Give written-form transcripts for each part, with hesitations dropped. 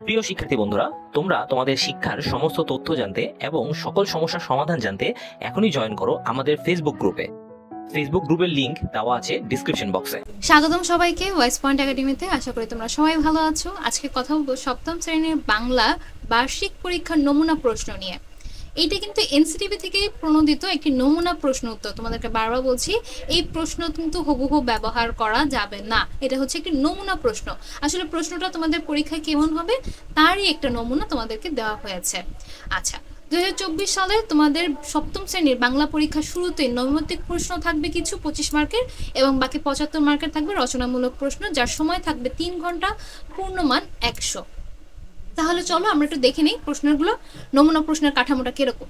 প্রিয় শিক্ষার্থী বন্ধুরা, তোমরা তোমাদের শিক্ষার সমস্ত তথ্য জানতে এবং সকল সমস্যার সমাধান জানতে এখনই জয়েন করো আমাদের ফেসবুক গ্রুপে। ফেসবুক গ্রুপের লিংক দেওয়া আছে ডিসক্রিপশন বক্সে। স্বাগতম সবাইকে ওয়েস্ট পয়েন্ট একাডেমিতে। আশা করি তোমরা সবাই ভালো আছো। আজকে কথা বলবো সপ্তম শ্রেণীর বাংলা বার্ষিক পরীক্ষার নমুনা প্রশ্ন নিয়ে। এইটা কিন্তু এনসিটিভি থেকে প্রণোদিত একটি নমুনা প্রশ্ন উত্তর। তোমাদেরকে বারবার বলছি, এই প্রশ্ন কিন্তু হুবহু ব্যবহার করা যাবে না। এটা হচ্ছে একটি নমুনা প্রশ্ন। আসলে প্রশ্নটা তোমাদের পরীক্ষায় কেমন হবে তারই একটা নমুনা তোমাদেরকে দেওয়া হয়েছে। আচ্ছা, 2024 সালে তোমাদের সপ্তম শ্রেণীর বাংলা পরীক্ষা শুরুতে নৈমিত্তিক প্রশ্ন থাকবে কিছু 25 মার্কের, এবং বাকি 75 মার্কের থাকবে রচনামূলক প্রশ্ন, যার সময় থাকবে 3 ঘন্টা, পূর্ণমান 100। তাহলে চলো আমরা একটু দেখে নিই প্রশ্নগুলো, নমুনা প্রশ্নের কাঠামোটা কিরকম।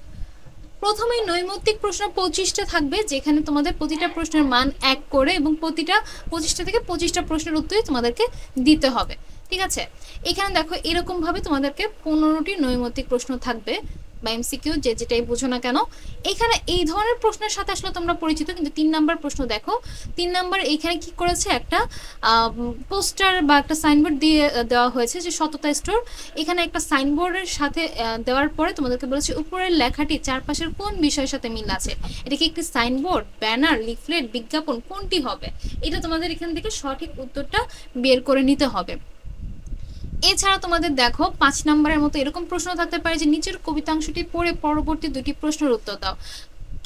প্রথমে নৈমিত্তিক প্রশ্ন 25টা থাকবে, যেখানে তোমাদের প্রতিটা প্রশ্নের মান 1 করে, এবং প্রতিটা 25টা থেকে 25টা প্রশ্নের উত্তরই তোমাদেরকে দিতে হবে। ঠিক আছে, এখানে দেখো এরকম ভাবে তোমাদেরকে 15টি নৈমিত্তিক প্রশ্ন থাকবে বা এমসিকিউ, যেটাই বুঝো না কেন। এখানে এই ধরনের প্রশ্নের সাথে আসলে তোমরা পরিচিত, কিন্তু 3 নাম্বার প্রশ্ন দেখো। 3 নাম্বার এইখানে কি করেছে, একটা পোস্টার বা একটা সাইনবোর্ড দিয়ে দেওয়া হয়েছে যে সততা স্টোর। এখানে একটা সাইনবোর্ডের সাথে দেওয়ার পরে তোমাদেরকে বলেছে উপরের লেখাটি চারপাশের কোন বিষয়ের সাথে মিল আছে। এটা কি একটি সাইনবোর্ড, ব্যানার, লিফলেট, বিজ্ঞাপন, কোনটি হবে? এটা তোমাদের এখান থেকে সঠিক উত্তরটা বের করে নিতে হবে। এছাড়া তোমাদের দেখো 5 নম্বরের মতো এরকম প্রশ্ন থাকতে পারে যে নিচের কবিতাংশটি পড়ে পরবর্তী 2টি প্রশ্নের উত্তর দাও।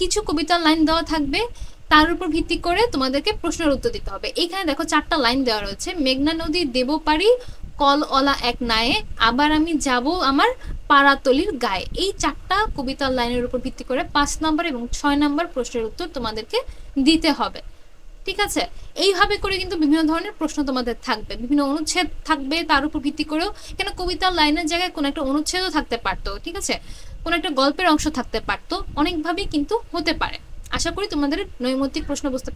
কিছু কবিতার লাইন দেওয়া থাকবে, তার উপর ভিত্তি করে তোমাদেরকে প্রশ্নের উত্তর দিতে হবে। এখানে দেখো 4টা লাইন দেওয়া রয়েছে। মেঘনা নদী দেব পারি, কল অলা এক নায়ে, আবার আমি যাব আমার পাড়াতলির গায়ে। এই 4টা কবিতার লাইনের উপর ভিত্তি করে 5 নম্বর এবং 6 নম্বর প্রশ্নের উত্তর তোমাদেরকে দিতে হবে। ঠিক আছে, এইভাবে করে কিন্তু বিভিন্ন ধরনের প্রশ্ন তোমাদের থাকবে, বিভিন্ন অনুচ্ছেদ থাকবে তার উপর ভিত্তি করেও। কেন কবিতার লাইনের জায়গায় কোনো একটা অনুচ্ছেদও থাকতে পারতো, ঠিক আছে, কোনো একটা গল্পের অংশ থাকতে পারতো, অনেকভাবেই কিন্তু হতে পারে। আশা করি তোমাদের নৈমিত্তিক প্রশ্ন বুঝতে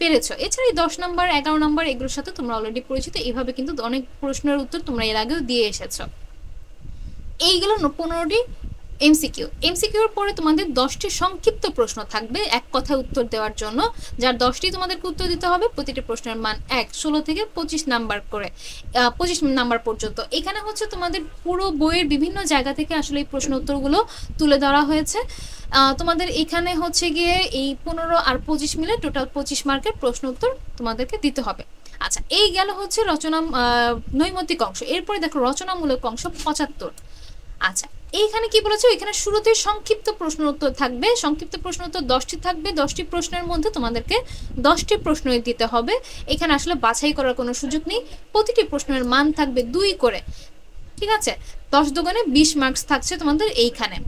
পেরেছো। এছাড়া এই 10 নম্বর 11 নম্বর এগুলোর সাথে তোমরা অলরেডি পরিচিত। এইভাবে কিন্তু অনেক প্রশ্নের উত্তর তোমরা এর আগেও দিয়ে এসেছো। এইগুলো 15টি এমসিকিউর পরে তোমাদের 10টি সংক্ষিপ্ত প্রশ্ন থাকবে এক কথায় উত্তর দেওয়ার জন্য, যার 10টি তোমাদেরকে উত্তর দিতে হবে। প্রতিটি প্রশ্নের মান 16 থেকে 25 নাম্বার করে, 25 নাম্বার পর্যন্ত। এখানে হচ্ছে তোমাদের পুরো বইয়ের বিভিন্ন জায়গা থেকে আসলে এই প্রশ্ন উত্তরগুলো তুলে ধরা হয়েছে। তোমাদের এখানে হচ্ছে গিয়ে এই 15 আর 25 মিলে টোটাল 25 মার্কের প্রশ্ন উত্তর তোমাদেরকে দিতে হবে। আচ্ছা, এই গেল হচ্ছে নৈমিত্তিক অংশ। এরপরে দেখো রচনামূলক অংশ 75। আচ্ছা, এইখানে কি বলেছে, এখানে শুরুতে সংক্ষিপ্ত প্রশ্ন উত্তর থাকবে। সংক্ষিপ্ত প্রশ্ন উত্তর 10টি থাকবে। 10টি প্রশ্নের মধ্যে তোমাদেরকে 10টি প্রশ্নই দিতে হবে। এখানে আসলে বাছাই করার কোনো সুযোগ নেই। প্রতিটি প্রশ্নের মান থাকবে 2 করে। ঠিক আছে, 10 দুগুণে 20 মার্কস থাকছে তোমাদের এইখানে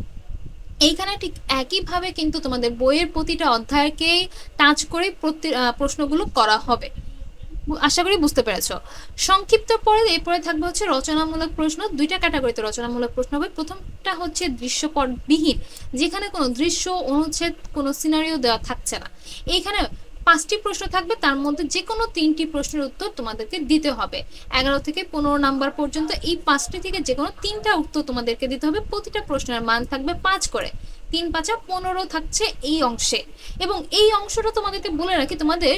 ঠিক একইভাবে কিন্তু তোমাদের বইয়ের প্রতিটা অধ্যায়কেই টাচ করে প্রশ্নগুলো করা হবে। আশা করি বুঝতে পেরেছো। সংক্ষিপ্ত পরে এরপরে থাকবে হচ্ছে রচনামূলক প্রশ্ন। 2টা ক্যাটাগরিতে রচনামূলক প্রশ্ন হবে। প্রথমটা হচ্ছে দৃশ্যপটবিহীন, যেখানে কোনো দৃশ্য, অনুচ্ছেদ, কোনো সিনারিও দেওয়া থাকছে না। এইখানে 5টি প্রশ্ন থাকবে, তার মধ্যে যে কোনো 3টি প্রশ্নের উত্তর তোমাদেরকে দিতে হবে। 11 থেকে 15 নাম্বার পর্যন্ত এই 5টি থেকে যে কোনো 3টা উত্তর তোমাদেরকে দিতে হবে। প্রতিটা প্রশ্নের মান থাকবে 5 করে, 3 5 15 থাকছে এই অংশে। এবং এই অংশটা তোমাদেরকে বলে রাখি, তোমাদের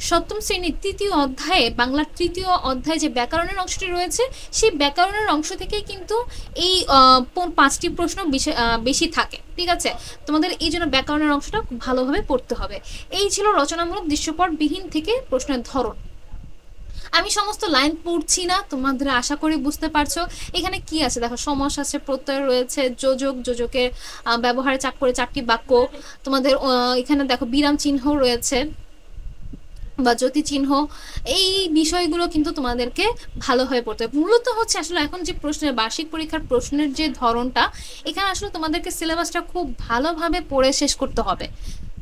সপ্তম শ্রেণীর 3য় অধ্যায়ে, বাংলার 3য় অধ্যায়ে যে ব্যাকরণের অংশটি রয়েছে, সেই ব্যাকরণের অংশ থেকেই কিন্তু এই 5টি প্রশ্ন বেশি থাকে। ঠিক আছে, তোমাদের এই জন্য ব্যাকরণের অংশটা খুব ভালোভাবে পড়তে হবে। এই ছিল রচনামূলক দৃশ্যপটবিহীন থেকে প্রশ্নের ধরন। আমি সমস্ত লাইন পড়ছি না, তোমাদের আশা করি বুঝতে পারছো। এখানে কি আছে দেখো, সমাস আছে, প্রত্যয় রয়েছে, যোজকের ব্যবহারে চাক করে 4টি বাক্য। তোমাদের এখানে দেখো বিরাম চিহ্ন রয়েছে বা জ্যোতি চিহ্ন। এই বিষয়গুলো কিন্তু তোমাদেরকে ভালোভাবে পড়তে হবে। মূলত হচ্ছে আসলে এখন যে প্রশ্নের বার্ষিক পরীক্ষার প্রশ্নের যে ধরনটা, এখানে আসলে তোমাদেরকে সিলেবাসটা খুব ভালোভাবে পড়ে শেষ করতে হবে।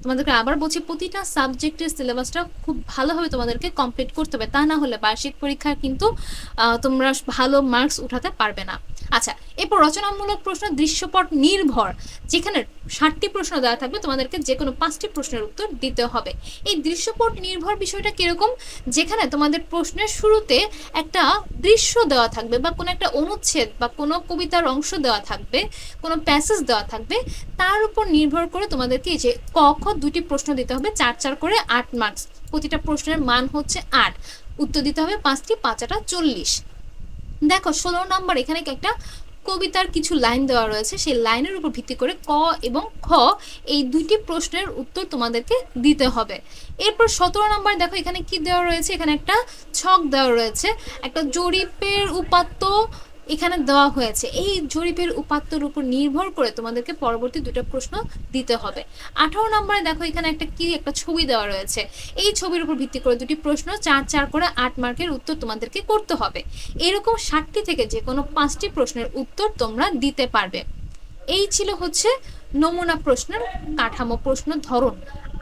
তোমাদেরকে আবার বলছি, প্রতিটা সাবজেক্টের সিলেবাসটা খুব ভালোভাবে তোমাদেরকে কমপ্লিট করতে হবে, তা না হলে বার্ষিক পরীক্ষায় কিন্তু তোমরা ভালো মার্কস উঠাতে পারবে না। আচ্ছা, এরপর রচনামূলক প্রশ্ন দৃশ্যপট নির্ভর, যেখানে 60টি প্রশ্ন দেওয়া থাকবে, তোমাদেরকে যে কোনো 5টি প্রশ্নের উত্তর দিতে হবে। এই দৃশ্যপট নির্ভর বিষয়টা কিরকম, যেখানে তোমাদের প্রশ্নের শুরুতে একটা দৃশ্য দেওয়া থাকবে বা কোনো একটা অনুচ্ছেদ বা কোনো কবিতার অংশ দেওয়া থাকবে, কোনো প্যাসেজ দেওয়া থাকবে, তার উপর নির্ভর করে তোমাদেরকে এই যে ক খ 2টি প্রশ্ন দিতে হবে, 4 4 করে 8 মার্কস। প্রতিটা প্রশ্নের মান হচ্ছে 8, উত্তর দিতে হবে 5টি, 5 8 40। দেখো 16 নম্বর এখানে একটা কবিতার কিছু লাইন দেওয়া রয়েছে, সেই লাইনের উপর ভিত্তি করে ক এবং খ এই দুইটি প্রশ্নের উত্তর তোমাদেরকে দিতে হবে। এরপর 17 নম্বর দেখো এখানে কি দেওয়া রয়েছে, এখানে একটা ছক দেওয়া রয়েছে, একটা জরিপের উপাত্ত এখানে দেওয়া হয়েছে। এই জরিপের উপাত্তর উপর নির্ভর করে তোমাদেরকে পরবর্তী দুটো প্রশ্ন দিতে হবে। 18 নম্বরে দেখো এখানে একটা ছবি দেওয়া রয়েছে, এই ছবির উপর ভিত্তি করে দুটি প্রশ্ন 4 করে 8 মার্কের উত্তর তোমাদেরকে করতে হবে। এরকম 60টি থেকে যে কোনো 5টি প্রশ্নের উত্তর তোমরা দিতে পারবে। এই ছিল হচ্ছে নমুনা প্রশ্নের কাঠামো, প্রশ্ন ধরন।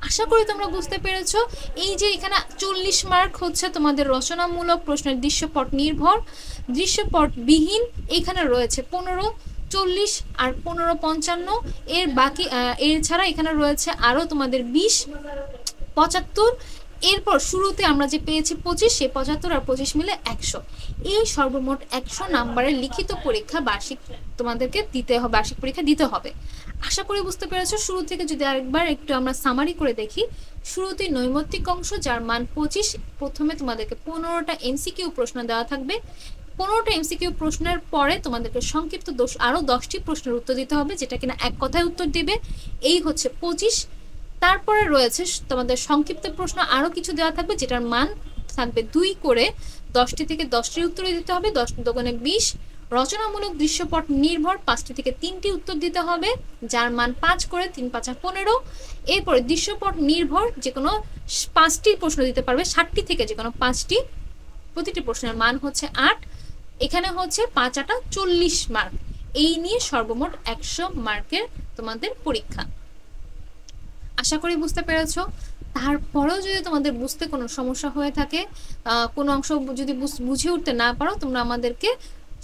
আশা করি তোমরা বুঝতে পেরেছো। এই যে এখানে 40 মার্ক হচ্ছে তোমাদের রচনামূলক প্রশ্নের দৃশ্যপট নির্ভর, দৃশ্যপট বিহীন এখানে রয়েছে 15, 40 আর 15, 55 এর বাকি এছাড়া এখানে রয়েছে আরও তোমাদের 20, 75। এরপর শুরুতে আমরা যে পেয়েছি 25, সেই 75 আর 25 মিলে 100। এই সর্বমোট 100 নাম্বারের লিখিত পরীক্ষা বার্ষিক তোমাদেরকে দিতে হবে, বার্ষিক পরীক্ষা দিতে হবে। আশা করি বুঝতে পেরেছো। শুরু থেকে যদি আরেকবার একটু আমরা সামারি করে দেখি, শুরুতে নৈমিত্তিক অংশ যার মান 25, প্রথমে তোমাদেরকে 15টা এমসিকিউ প্রশ্ন দেওয়া থাকবে। 15টা এমসিকিউ প্রশ্নের পরে তোমাদেরকে সংক্ষিপ্ত আরও 10টি প্রশ্নের উত্তর দিতে হবে, যেটা কিনা এক কথায় উত্তর দিবে। এই হচ্ছে 25। তারপরে রয়েছে তোমাদের সংক্ষিপ্ত প্রশ্ন আরও কিছু দেওয়া থাকবে, যেটার মান থাকবে 2 করে, 10টি থেকে 10টির উত্তর দিতে হবে, 10 দুগুণে 20। রচনামূলক দৃশ্যপট নির্ভর 5টি থেকে 3টি উত্তর দিতে হবে, যার মান 5 করে, 3 5 15। এরপরে দৃশ্যপট নির্ভর যে কোনো 5টি প্রশ্ন দিতে পারবে, 60টি থেকে যে কোনো 5টি, প্রতিটি প্রশ্নের মান হচ্ছে 8। এখানে হচ্ছে 5 8 40 মার্ক। এই নিয়ে সর্বমোট 100 মার্কের তোমাদের পরীক্ষা। আশা করি বুঝতে পেরেছো। তারপরেও যদি তোমাদের বুঝতে কোনো সমস্যা হয়ে থাকে, কোনো অংশ যদি বুঝে উঠতে না পারো, তোমরা আমাদেরকে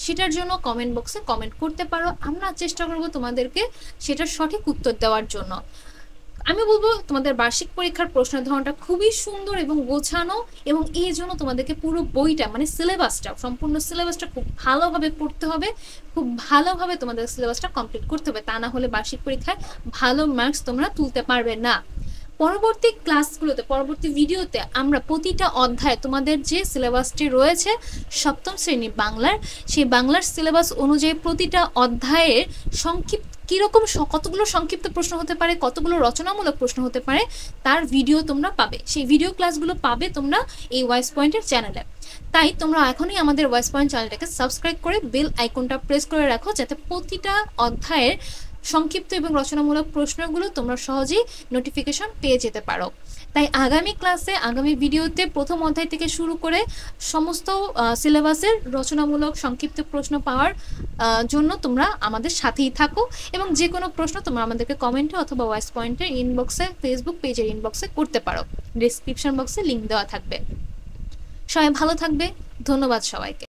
সেটার জন্য কমেন্ট বক্সে কমেন্ট করতে পারো। আমরা চেষ্টা করব তোমাদেরকে সেটার সঠিক উত্তর দেওয়ার জন্য। আমি বলবো তোমাদের বার্ষিক পরীক্ষার প্রশ্নের ধরনটা খুবই সুন্দর এবং গোছানো, এবং এই জন্য তোমাদেরকে পুরো বইটা মানে সিলেবাসটা, সম্পূর্ণ সিলেবাসটা খুব ভালোভাবে পড়তে হবে, খুব ভালোভাবে তোমাদের সিলেবাসটা কমপ্লিট করতে হবে। তা না হলে বার্ষিক পরীক্ষায় ভালো মার্কস তোমরা তুলতে পারবে না। পরবর্তী ক্লাসগুলোতে, পরবর্তী ভিডিওতে আমরা প্রতিটা অধ্যায় তোমাদের যে সিলেবাসটি রয়েছে সপ্তম শ্রেণী বাংলার, সেই বাংলার সিলেবাস অনুযায়ী প্রতিটা অধ্যায়ের কীরকম কতগুলো সংক্ষিপ্ত প্রশ্ন হতে পারে, কতগুলো রচনামূলক প্রশ্ন হতে পারে, তার ভিডিও তোমরা পাবে। সেই ভিডিও ক্লাসগুলো পাবে তোমরা এই ওয়াইস পয়েন্টের চ্যানেলে। তাই তোমরা এখনই আমাদের ওয়াইস পয়েন্ট চ্যানেলটাকে সাবস্ক্রাইব করে বেল আইকনটা প্রেস করে রাখো, যাতে প্রতিটা অধ্যায়ের সংক্ষিপ্ত এবং রচনামূলক প্রশ্নগুলো তোমরা সহজেই নোটিফিকেশন পেয়ে যেতে পারো। তাই আগামী ক্লাসে, আগামী ভিডিওতে প্রথম অধ্যায় থেকে শুরু করে সমস্ত সিলেবাসের রচনামূলক সংক্ষিপ্ত প্রশ্ন পাওয়ার জন্য তোমরা আমাদের সাথেই থাকো, এবং যে কোনো প্রশ্ন তোমরা আমাদেরকে কমেন্টে অথবা ভয়েস পয়েন্টের ইনবক্সে, ফেসবুক পেজের ইনবক্সে করতে পারো। ডেসক্রিপশন বক্সে লিঙ্ক দেওয়া থাকবে। সবাই ভালো থাকবে। ধন্যবাদ সবাইকে।